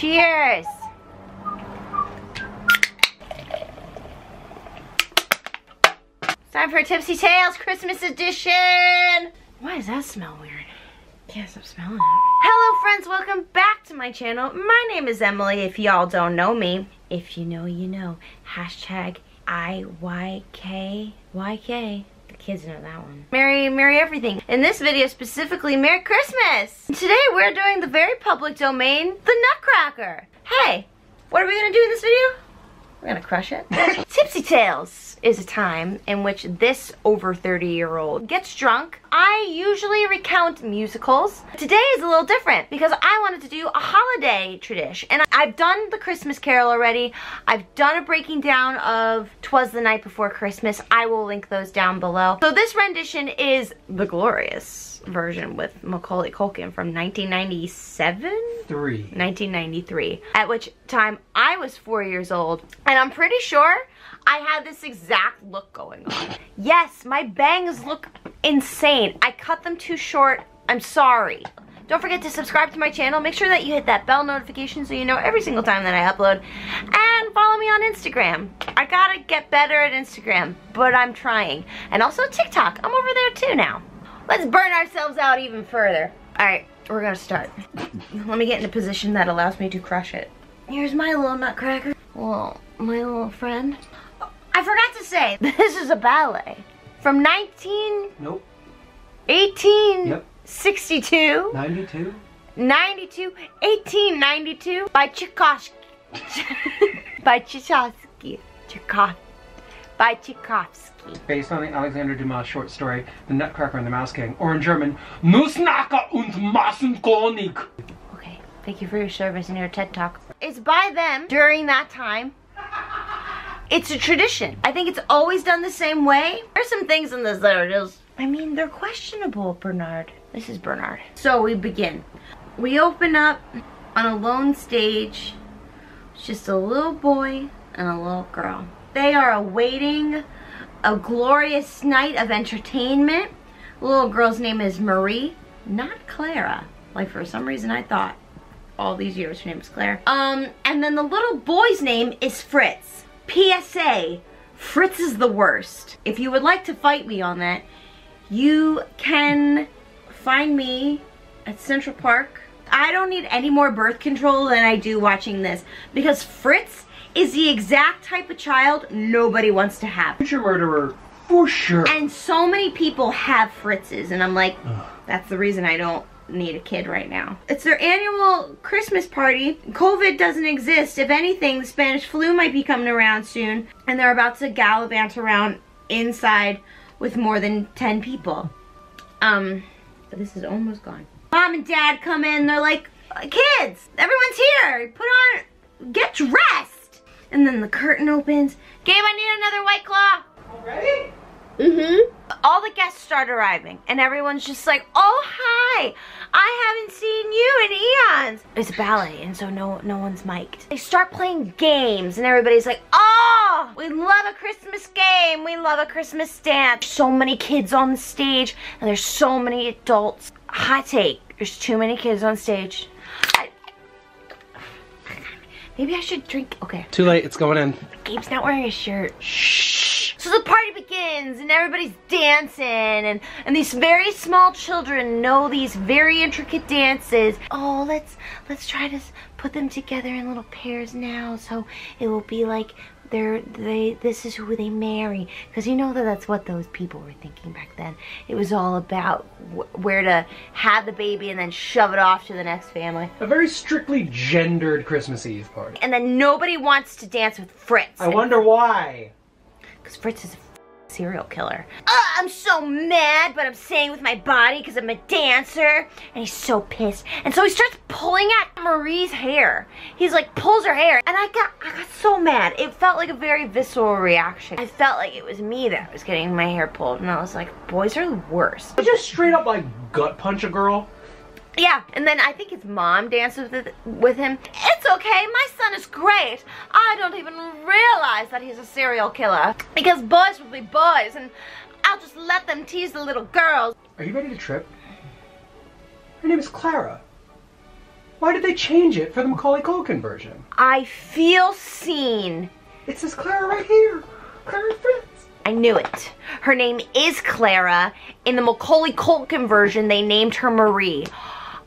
Cheers. It's time for Tipsy Tales Christmas edition. Why does that smell weird? Can't stop smelling it. Hello friends, welcome back to my channel. My name is Emily, if y'all don't know me. If you know, you know. Hashtag IYK. The kids know that one. Merry everything. In this video specifically, Merry Christmas. Today we're doing the very public domain, the Nutcracker. Hey, what are we gonna do in this video? We're gonna crush it. Tipsy Tales is a time in which this over 30-year-old gets drunk. I usually recount musicals. Today is a little different because I wanted to do a holiday tradition. And I've done the Christmas Carol already. I've done a breaking down of 'Twas the Night Before Christmas. I will link those down below. So this rendition is the glorious version with Macaulay Culkin from 1993, at which time I was 4 years old, and I'm pretty sure I had this exact look going on. Yes, my bangs look insane. I cut them too short. I'm sorry. Don't forget to subscribe to my channel. Make sure that you hit that bell notification so you know every single time that I upload. And follow me on Instagram. I gotta get better at Instagram, but I'm trying. And also TikTok. I'm over there too now. Let's burn ourselves out even further. Alright, we're gonna start. Let me get in a position that allows me to crush it. Here's my little Nutcracker. Well, my little friend. Oh, I forgot to say, this is a ballet. From 1862. 1892 by Tchaikovsky. Based on the Alexander Dumas short story, The Nutcracker and the Mouse King, or in German, Nussknacker und Massenkönig. Okay, thank you for your service and your TED Talk. It's by them during that time. It's a tradition. I think it's always done the same way. There's some things in this that are just, I mean, they're questionable, Bernard. This is Bernard. So we begin. We open up on a lone stage. It's just a little boy and a little girl. They are awaiting a glorious night of entertainment. The little girl's name is Marie, not Clara. Like for some reason I thought all these years her name was Claire. And then the little boy's name is Fritz. PSA, Fritz is the worst. If you would like to fight me on that, you can find me at Central Park. I don't need any more birth control than I do watching this because Fritz is the exact type of child nobody wants to have. Future murderer, for sure. And so many people have Fritzes, and I'm like, that's the reason I don't need a kid right now. It's their annual Christmas party. COVID doesn't exist. If anything, the Spanish flu might be coming around soon, and they're about to gallivant around inside with more than 10 people. But this is almost gone. Mom and Dad come in, they're like, kids, everyone's here. Get dressed. And then the curtain opens. Gabe, I need another White Claw. Already? Mm-hmm. All the guests start arriving, and everyone's just like, oh, hi. I haven't seen you in eons. It's a ballet, and so no one's mic'd. They start playing games, and everybody's like, oh, we love a Christmas game. We love a Christmas dance. So many kids on the stage, and there's so many adults. Hot take, there's too many kids on stage. Maybe I should drink. Okay. Too late, it's going in. Gabe's not wearing a shirt. Shh. So the party begins and everybody's dancing and these very small children know these very intricate dances. Oh, let's try to put them together in little pairs now so it will be like this is who they marry, because you know that's what those people were thinking back then. It was all about where to have the baby and then shove it off to the next family. A very strictly gendered Christmas Eve party. And then nobody wants to dance with Fritz. I wonder why. Because Fritz is a serial killer. I'm so mad, but I'm saying with my body because I'm a dancer. And he's so pissed. And so he starts pulling at Marie's hair. He's like, pulls her hair. And I got so mad. It felt like a very visceral reaction. I felt like it was me that was getting my hair pulled. And I was like, boys are the worst. You just straight up like gut punch a girl? Yeah, and then I think his mom danced with him. It's okay, my son is great. I don't even realize that he's a serial killer. Because boys will be boys, and I'll just let them tease the little girls. Are you ready to trip? Her name is Clara. Why did they change it for the Macaulay Culkin version? I feel seen. It says Clara right here. Clara Fritz. I knew it. Her name is Clara. In the Macaulay Culkin version, they named her Marie.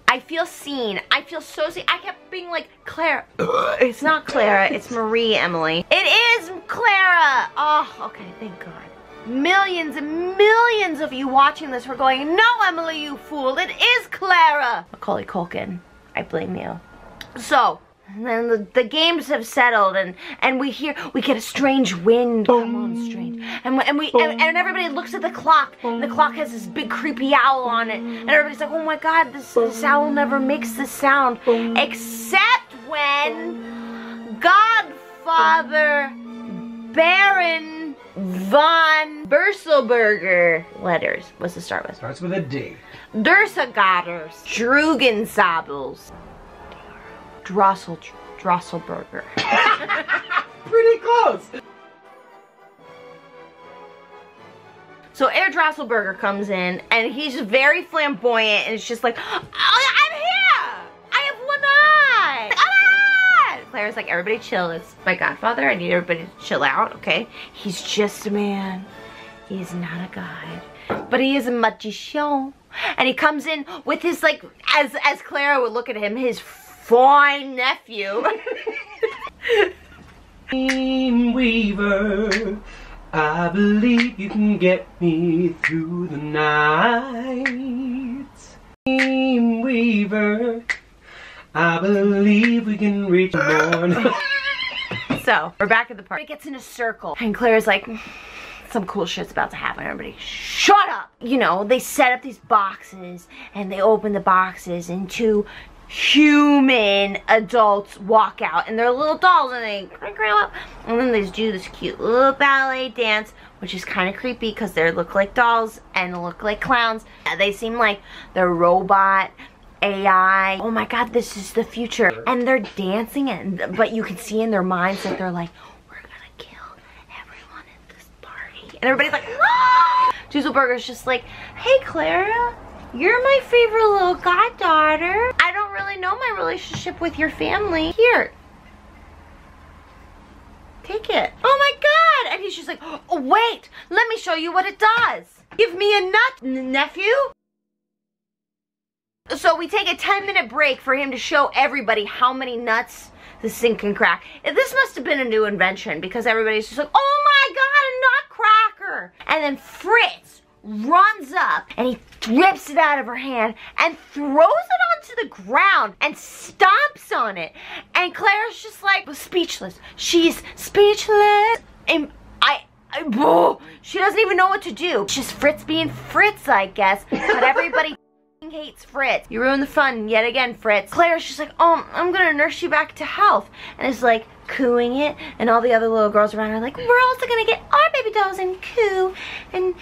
I feel seen. I feel so seen. I kept being like, Clara. It's not Clara. It's Marie, Emily. It is Clara. Oh, okay. Thank God. Millions and millions of you watching this were going, no, Emily, you fool. It is Clara. Macaulay Culkin. I blame you. So, and then the games have settled, and we get a strange wind. Come on, strange. And everybody looks at the clock, and the clock has this big creepy owl on it, and everybody's like, oh my God, this owl never makes this sound, except when Godfather Baron von Berselberger letters. What's the start with? Starts with a D. Dursagaters, Drugensabels. Drosselberger. Pretty close. So Herr Drosselberger comes in, and he's very flamboyant, and it's just like, oh, I'm here! I have one eye! Ah! Claire's like, everybody chill. It's my godfather. I need everybody to chill out, okay? He's just a man. He is not a god. But he is a magician. And he comes in with his, like, as Clara would look at him, his fine nephew. Weaver, I believe you can get me through the night. Weaver, I believe we can reach the morning. So, we're back at the party. It gets in a circle. And Claire's like, some cool shit's about to happen. Everybody, shut up! You know, they set up these boxes, and they open the boxes, and two human adults walk out, and they're little dolls, and they grow up, and then they just do this cute little ballet dance, which is kind of creepy because they look like dolls and look like clowns. They seem like they're robot AI. Oh my God, this is the future. And they're dancing, but you can see in their minds that they're like, we're gonna kill everyone at this party. And everybody's like, no! Duselberger's just like, hey Clara, you're my favorite little goddaughter. I don't really know my relationship with your family. Here. Take it. Oh my God. And he's just like, oh wait, let me show you what it does. Give me a nut, nephew. So we take a 10-minute break for him to show everybody how many nuts this thing can crack. This must have been a new invention because everybody's just like, oh my God, a nutcracker. And then Fritz runs up and he rips it out of her hand and throws it onto the ground and stomps on it. And Claire's just like speechless. She's speechless. And she doesn't even know what to do. It's just Fritz being Fritz, I guess. But everybody hates Fritz. You ruined the fun yet again, Fritz. Claire's just like, oh, I'm gonna nurse you back to health. And it's like cooing it, and all the other little girls around are like, we're also gonna get our baby dolls and coo and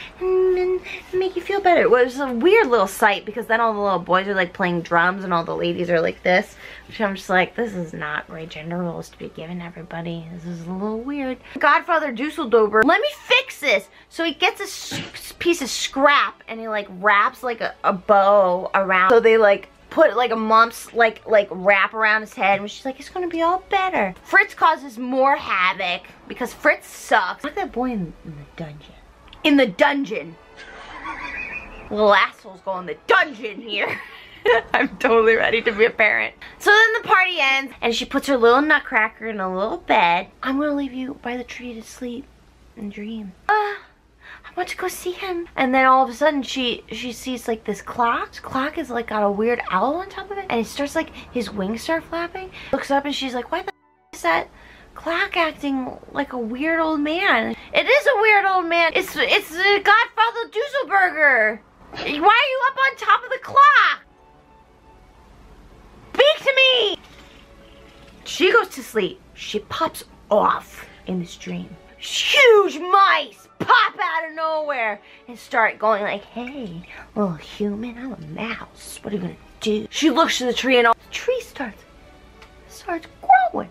make you feel better. It was a weird little sight because then all the little boys are like playing drums and all the ladies are like this, which I'm just like, this is not great gender roles to be given everybody. This is a little weird. Godfather Dusseldorfer, let me fix this. So he gets a piece of scrap and he like wraps like a bow around, so they like put like a mumps like wrap around his head, and she's like, it's gonna be all better. Fritz causes more havoc because Fritz sucks. Look at that boy in the dungeon. In the dungeon. Little assholes go in the dungeon here. I'm totally ready to be a parent. So then the party ends, and she puts her little Nutcracker in a little bed. I'm gonna leave you by the tree to sleep and dream. I want to go see him. And then all of a sudden she sees like this clock. The clock is like got a weird owl on top of it, and it starts like, his wings start flapping. Looks up and she's like, why the is that clock acting like a weird old man? It is a weird old man. It's the Godfather Dusselberger. Why are you up on top of the clock? Speak to me. She goes to sleep. She pops off in this dream. Huge mice pop out of nowhere and start going like, hey, little human, I'm a mouse. What are you gonna do? She looks to the tree, and all the tree starts growing.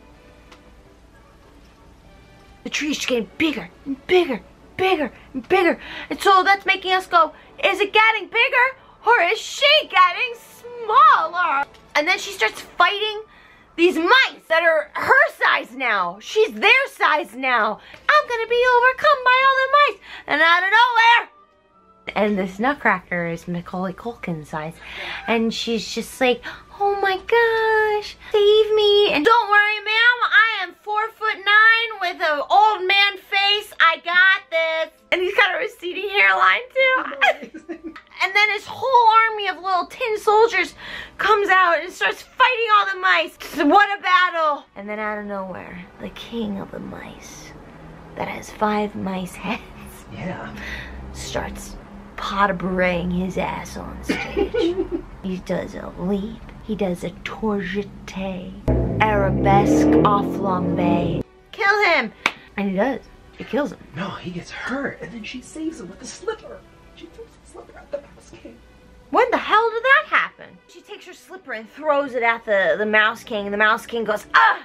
The tree's just getting bigger and bigger, bigger and bigger. And so that's making us go, is it getting bigger or is she getting smaller? And then she starts fighting these mice that are her size now. She's their size now. I'm gonna be overcome by all the mice. And out of nowhere, and this Nutcracker is Macaulay Culkin's size. And she's just like, oh my gosh, save me. And don't worry, ma'am, I am 4'9" with an old man face. I got this. And he's got a receding hairline too. And then his whole army of little tin soldiers comes out and starts fighting all the mice. What a battle. And then out of nowhere, the king of the mice that has 5 mice heads starts pot-a-braying his ass on stage. He does a leap. He does a tourgette, arabesque off flambe. Kill him! And he does. It kills him. No, he gets hurt, and then she saves him with a slipper. She throws the slipper at the Mouse King. When the hell did that happen? She takes her slipper and throws it at the Mouse King, and the Mouse King goes, ah!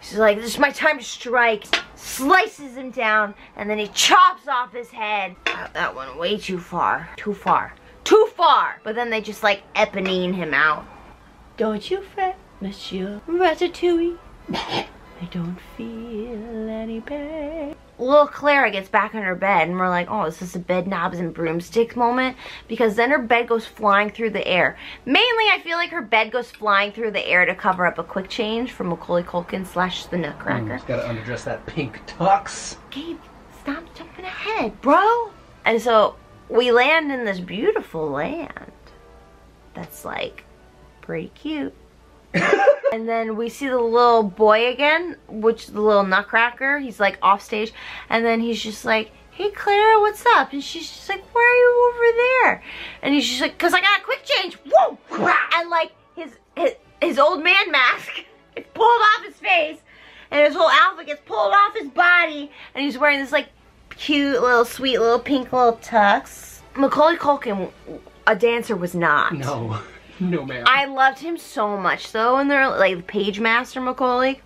She's like, this is my time to strike. Slices him down, and then he chops off his head. That went way too far. Too far. Too far! But then they just like Eponine him out. Don't you fret, Monsieur Ratatouille. I don't feel any pain. Little Clara gets back in her bed, and we're like, oh, is this a bed knobs and broomsticks moment? Because then her bed goes flying through the air. Mainly, I feel like her bed goes flying through the air to cover up a quick change from Macaulay Culkin / the Nutcracker. Gotta underdress that pink tux. Gabe, stop jumping ahead, bro. And so we land in this beautiful land that's like pretty cute. And then we see the little boy again, which the little Nutcracker, he's like off stage, and then he's just like, hey Clara, what's up? And she's just like, why are you over there? And he's just like, cause I got a quick change. Whoa! And like his old man mask is pulled off his face, and his whole outfit gets pulled off his body, and he's wearing this like cute little sweet little pink little tux. Macaulay Culkin, a dancer, was not. No. No, ma'am. I loved him so much, though, and they're like Page Master Macaulay.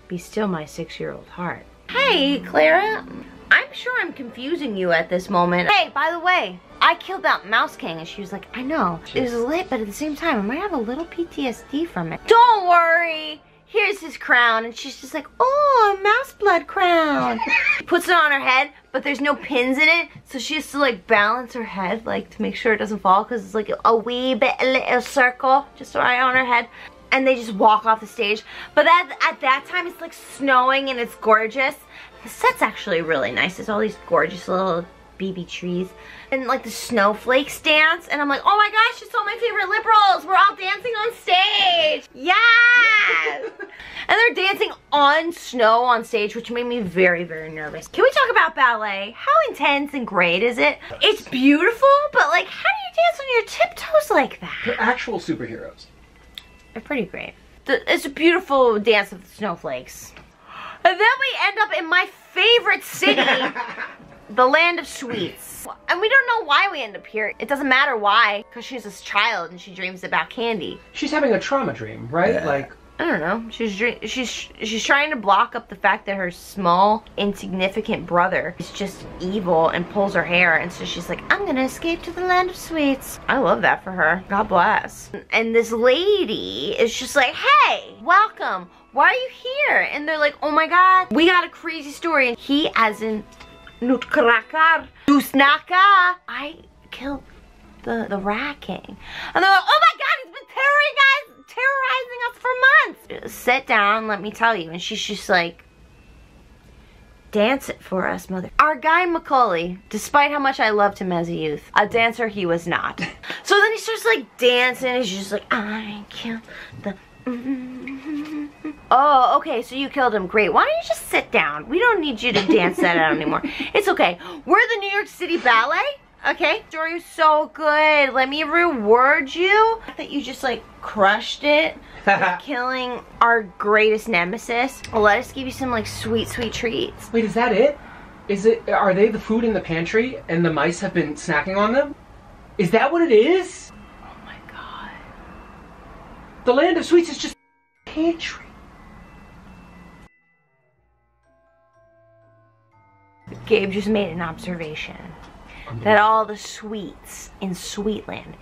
Be still my 6-year-old heart. Hey, Clara. I'm sure I'm confusing you at this moment. Hey, by the way, I killed that Mouse King, and she was like, I know. It was lit, but at the same time, I might have a little PTSD from it. Don't worry. Here's his crown, and she's just like, oh, a mouse blood crown. Puts it on her head, but there's no pins in it, so she has to like balance her head, like to make sure it doesn't fall, because it's like a wee bit, a little circle, just right on her head. And they just walk off the stage. But at that time, it's like snowing, and it's gorgeous. The set's actually really nice. There's all these gorgeous little BB trees. And like the snowflakes dance, and I'm like, oh my gosh, it's all my favorite liberals. We're all dancing on stage. Yes! And they're dancing on snow on stage, which made me very, very nervous. Can we talk about ballet? How intense and great is it? It's beautiful, but like, how do you dance on your tiptoes like that? They're actual superheroes. They're pretty great. It's a beautiful dance of the snowflakes. And then we end up in my favorite city, the land of sweets. And we don't know why we end up here. It doesn't matter why, because she's this child and she dreams about candy. She's having a trauma dream, right? Like, I don't know. She's trying to block up the fact that her small, insignificant brother is just evil and pulls her hair, and so she's like, I'm gonna escape to the land of sweets. I love that for her. God bless. And this lady is just like, hey, welcome. Why are you here? And they're like, oh my god, we got a crazy story. And he, as in Nutcracker, I killed the Rat King. And they're like, oh my god, he's been terrorizing us for months. Sit down, let me tell you. And she's just like, dance it for us, mother. Our guy Macaulay, despite how much I loved him as a youth, a dancer he was not. So then he starts like dancing, he's just like, I killed the Oh, okay, so you killed him. Great. Why don't you just sit down? We don't need you to dance that out anymore. It's okay. We're the New York City Ballet. Okay, story is so good. Let me reward you. That you just like crushed it, killing our greatest nemesis. Well, let us give you some like sweet, sweet treats. Wait, is that it? Are they the food in the pantry and the mice have been snacking on them? Is that what it is? Oh my god. The land of sweets is just pantry. Gabe just made an observation that all the sweets in Sweetland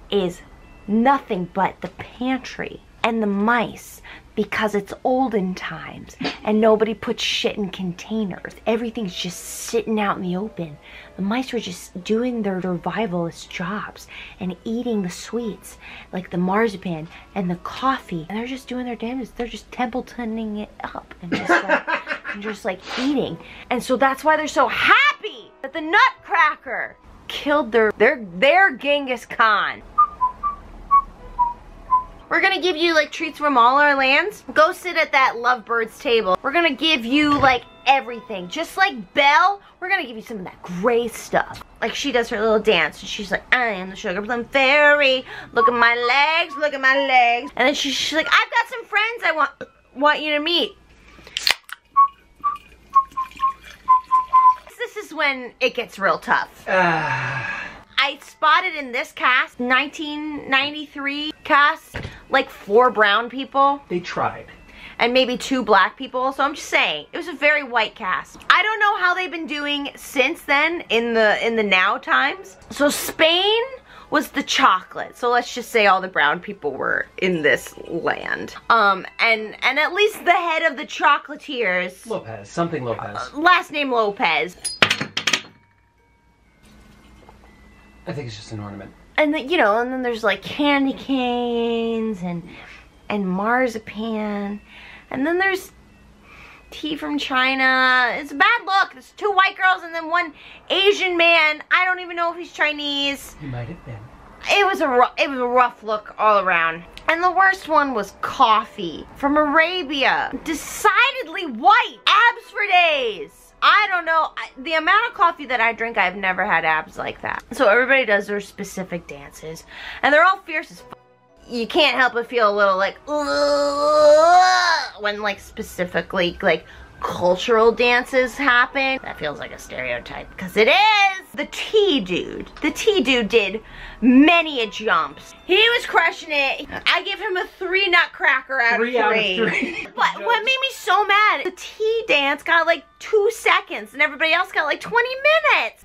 is nothing but the pantry and the mice, because it's olden times and nobody puts shit in containers. Everything's just sitting out in the open. The mice were just doing their survivalist jobs and eating the sweets, like the marzipan and the coffee. And they're just doing their damnedest. They're just Templetoning it up and just like eating. And so that's why they're so happy that the Nutcracker killed their Genghis Khan. We're gonna give you like treats from all our lands. Go sit at that lovebirds table. We're gonna give you like everything. Just like Belle, we're gonna give you some of that gray stuff. Like she does her little dance and she's like, I am the Sugar Plum Fairy. Look at my legs, look at my legs. And then she's like, I've got some friends I want you to meet. This is when it gets real tough. I spotted in this cast, 1993 cast, like 4 brown people. They tried. And maybe 2 black people, so I'm just saying, it was a very white cast. I don't know how they've been doing since then in the now times. So Spain was the chocolate. So let's just say all the brown people were in this land. And at least the head of the chocolatiers. Lopez, something Lopez. Last name Lopez. I think it's just an ornament. And then, you know, and then there's like candy canes and marzipan. And then there's tea from China. It's a bad look. There's 2 white girls and then 1 Asian man. I don't even know if he's Chinese. He might have been. It was a rough look all around. And the worst one was coffee from Arabia. Decidedly white. Abs for days. I don't know. The amount of coffee that I drink, I've never had abs like that. So everybody does their specific dances. And they're all fierce as f. You can't help but feel a little like, when like specifically like cultural dances happen. That feels like a stereotype, because it is. The tea dude did many a jumps. He was crushing it. I give him a 3 Nutcracker out of 3. 3 out of 3. But what made me so mad, the tea dance got like 2 seconds and everybody else got like 20 minutes.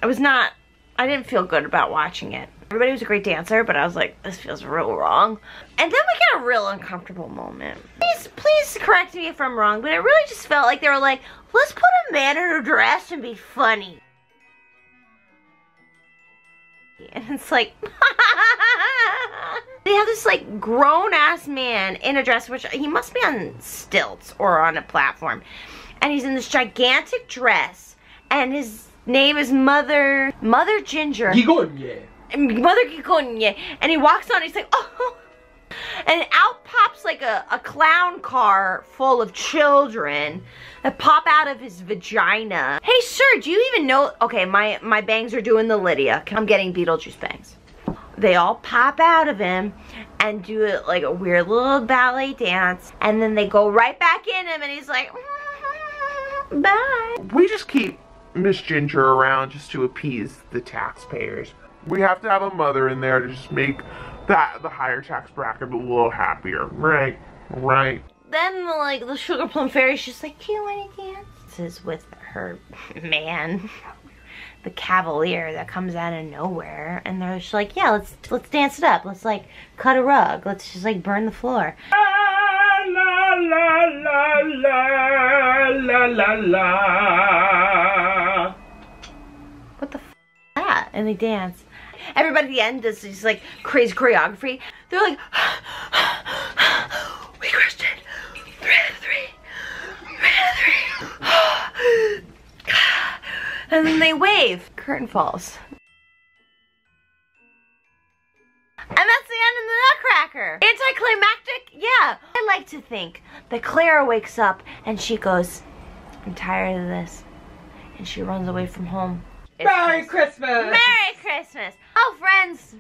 I didn't feel good about watching it. Everybody was a great dancer, but I was like, this feels real wrong. And then we get a real uncomfortable moment. Please correct me if I'm wrong, but it really just felt like they were like, let's put a man in a dress and be funny. And it's like, they have this like grown-ass man in a dress, which he must be on stilts or on a platform. And he's in this gigantic dress, and his name is Mother Ginger. Gigogne. Mother Gigogne. And he walks on, he's like, oh. And out pops like a clown car full of children that pop out of his vagina. Hey sir, do you even know? Okay, my bangs are doing the Lydia. I'm getting Beetlejuice bangs. They all pop out of him and do it like a weird little ballet dance. And then they go right back in him and he's like, bye. We just keep Miss Ginger around just to appease the taxpayers. We have to have a mother in there to just make the higher tax bracket a little happier, right? Right. Then the Sugar Plum Fairy's just like, do you want to dance? With her man, the Cavalier that comes out of nowhere, and they're just like, yeah, let's dance it up. Let's like cut a rug. Let's just like burn the floor. La la la la la la la. What the f is that? And they dance. Everybody at the end does this like crazy choreography. They're like, we crushed it. 3 out of 3. 3 out of 3. And then they wave. Curtain falls. And that's the end of the Nutcracker. Anticlimactic? Yeah. I like to think that Clara wakes up and she goes, I'm tired of this. And she runs away from home. Merry Christmas! Merry Christmas! Oh, friends,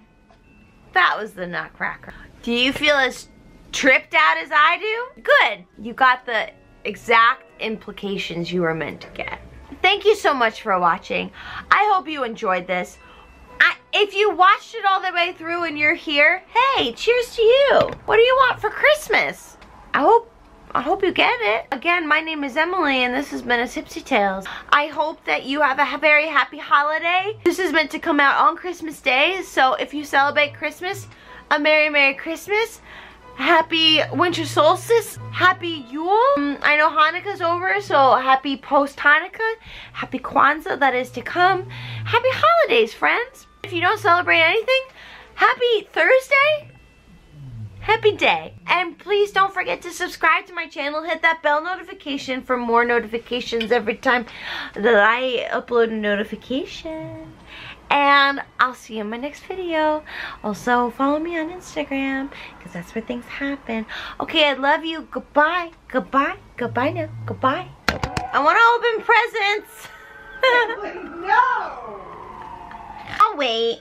that was the Nutcracker. Do you feel as tripped out as I do? Good. You got the exact implications you were meant to get. Thank you so much for watching. I hope you enjoyed this. If you watched it all the way through and you're here, hey, cheers to you. What do you want for Christmas? I hope you get it. Again, my name is Emily and this has been a Tipsy Tales. I hope that you have a very happy holiday. This is meant to come out on Christmas Day, so if you celebrate Christmas, a Merry Christmas. Happy winter solstice. Happy Yule. I know Hanukkah's over, so happy post-Hanukkah. Happy Kwanzaa that is to come. Happy holidays, friends. If you don't celebrate anything, happy Thursday. Happy day. And please don't forget to subscribe to my channel. Hit that bell notification for more notifications every time that I upload a notification. And I'll see you in my next video. Also, follow me on Instagram, because that's where things happen. Okay, I love you. Goodbye. Goodbye. Goodbye now. Goodbye. I want to open presents. No! I'll wait.